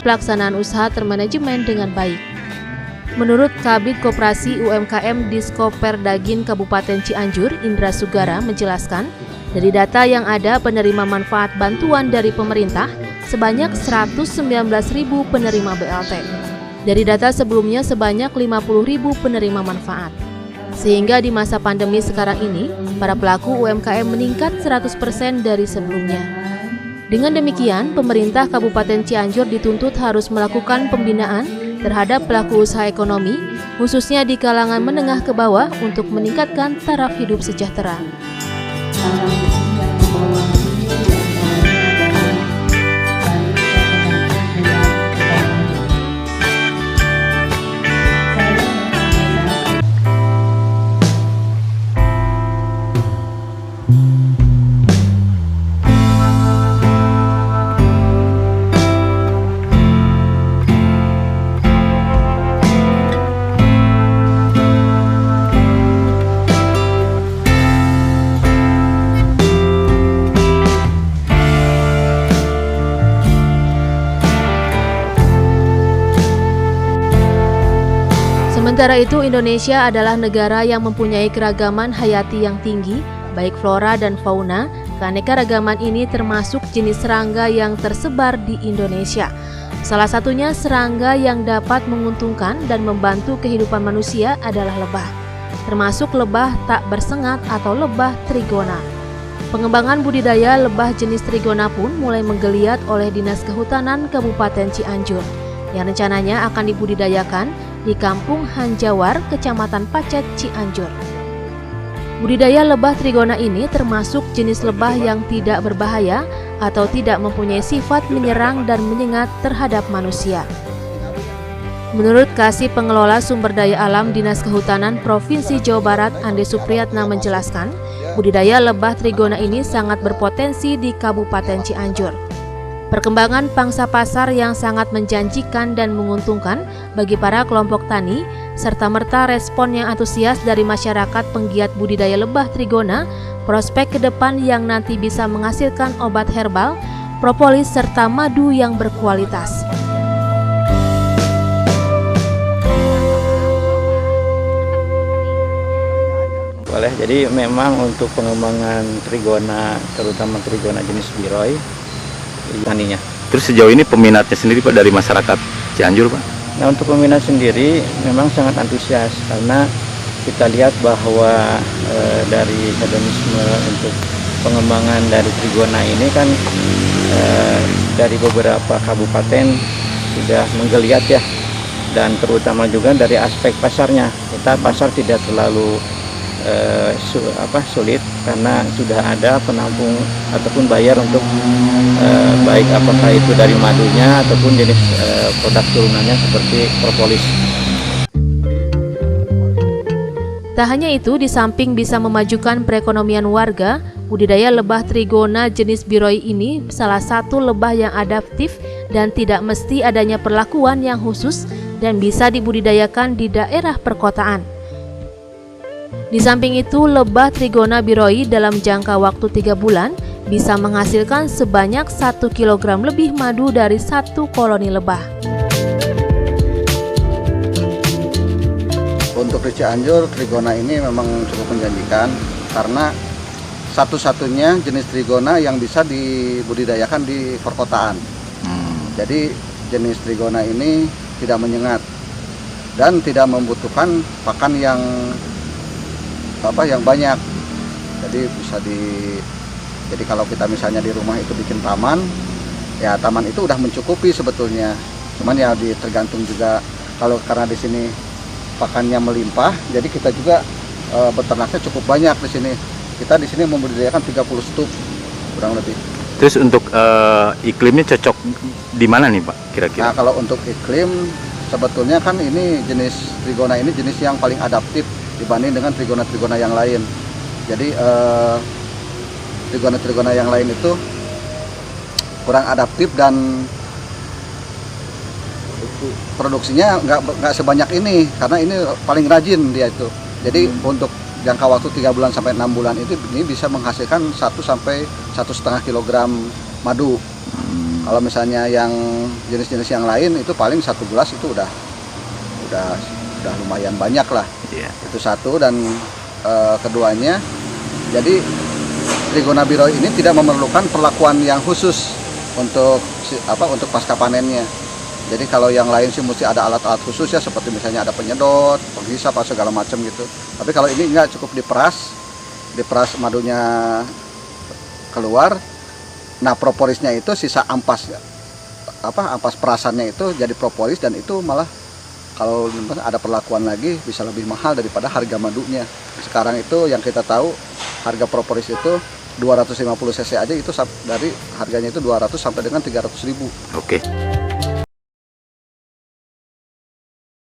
pelaksanaan usaha termanajemen dengan baik. Menurut Kabid Koperasi UMKM Diskoperdagin Kabupaten Cianjur, Indra Sugara menjelaskan, dari data yang ada penerima manfaat bantuan dari pemerintah sebanyak 119.000 penerima BLT. Dari data sebelumnya sebanyak 50.000 penerima manfaat. Sehingga di masa pandemi sekarang ini, para pelaku UMKM meningkat 100% dari sebelumnya. Dengan demikian, pemerintah Kabupaten Cianjur dituntut harus melakukan pembinaan terhadap pelaku usaha ekonomi, khususnya di kalangan menengah ke bawah untuk meningkatkan taraf hidup sejahtera. Sementara itu, Indonesia adalah negara yang mempunyai keragaman hayati yang tinggi, baik flora dan fauna. Keanekaragaman ini termasuk jenis serangga yang tersebar di Indonesia. Salah satunya serangga yang dapat menguntungkan dan membantu kehidupan manusia adalah lebah, termasuk lebah tak bersengat atau lebah trigona. Pengembangan budidaya lebah jenis trigona pun mulai menggeliat oleh Dinas Kehutanan Kabupaten Cianjur, yang rencananya akan dibudidayakan di Kampung Hanjawar, Kecamatan Pacet, Cianjur. Budidaya lebah trigona ini termasuk jenis lebah yang tidak berbahaya atau tidak mempunyai sifat menyerang dan menyengat terhadap manusia. Menurut Kasih Pengelola Sumber Daya Alam Dinas Kehutanan Provinsi Jawa Barat, Ande Supriyatna menjelaskan, budidaya lebah trigona ini sangat berpotensi di Kabupaten Cianjur. Perkembangan pangsa pasar yang sangat menjanjikan dan menguntungkan bagi para kelompok tani, serta-merta respon yang antusias dari masyarakat penggiat budidaya lebah trigona, prospek ke depan yang nanti bisa menghasilkan obat herbal, propolis, serta madu yang berkualitas. Boleh, jadi memang untuk pengembangan trigona, terutama trigona jenis biroy, taninya. Terus sejauh ini peminatnya sendiri Pak dari masyarakat Cianjur Pak? Nah, untuk peminat sendiri memang sangat antusias karena kita lihat bahwa dari mekanisme untuk pengembangan dari trigona ini kan dari beberapa kabupaten sudah menggeliat ya, dan terutama juga dari aspek pasarnya. Kita pasar tidak terlalu sulit karena sudah ada penampung ataupun bayar untuk baik apakah itu dari madunya ataupun jenis produk turunannya seperti propolis. Tak hanya itu, di samping bisa memajukan perekonomian warga, budidaya lebah trigona jenis biroy ini salah satu lebah yang adaptif dan tidak mesti adanya perlakuan yang khusus dan bisa dibudidayakan di daerah perkotaan. Di samping itu, lebah trigona biroy dalam jangka waktu 3 bulan bisa menghasilkan sebanyak 1 kg lebih madu dari 1 koloni lebah. Untuk di Cianjur, trigona ini memang cukup menjanjikan karena satu-satunya jenis trigona yang bisa dibudidayakan di perkotaan. Jadi jenis trigona ini tidak menyengat dan tidak membutuhkan pakan yang banyak. Jadi kalau kita misalnya di rumah itu bikin taman, ya taman itu udah mencukupi sebetulnya. Cuman ya tergantung juga, kalau karena di sini pakannya melimpah, jadi kita juga beternaknya cukup banyak di sini. Kita di sini membudidayakan 30 stup kurang lebih. Terus untuk iklimnya cocok di mana nih Pak kira-kira? Nah, kalau untuk iklim sebetulnya kan ini jenis trigona ini jenis yang paling adaptif dibanding dengan trigona-trigona yang lain. Jadi trigona-trigona yang lain itu kurang adaptif dan produksinya nggak sebanyak ini karena ini paling rajin dia itu. Jadi untuk jangka waktu 3 bulan sampai 6 bulan ini bisa menghasilkan 1 sampai 1,5 kg madu. Kalau misalnya yang jenis-jenis yang lain itu paling 1 gelas itu udah lumayan banyak lah. Iya. Itu satu. Dan keduanya, jadi Trigona biro ini tidak memerlukan perlakuan yang khusus untuk pasca panennya. Jadi kalau yang lain sih mesti ada alat-alat khusus ya, seperti misalnya ada penyedot, penghisap, segala macam gitu. Tapi kalau ini enggak, cukup diperas madunya keluar. Nah, propolisnya itu sisa ampas perasannya itu jadi propolis, dan itu malah kalau ada perlakuan lagi bisa lebih mahal daripada harga madunya. Sekarang itu yang kita tahu harga propolis itu 250 cc aja itu dari harganya itu 200 sampai dengan 300.000. Oke.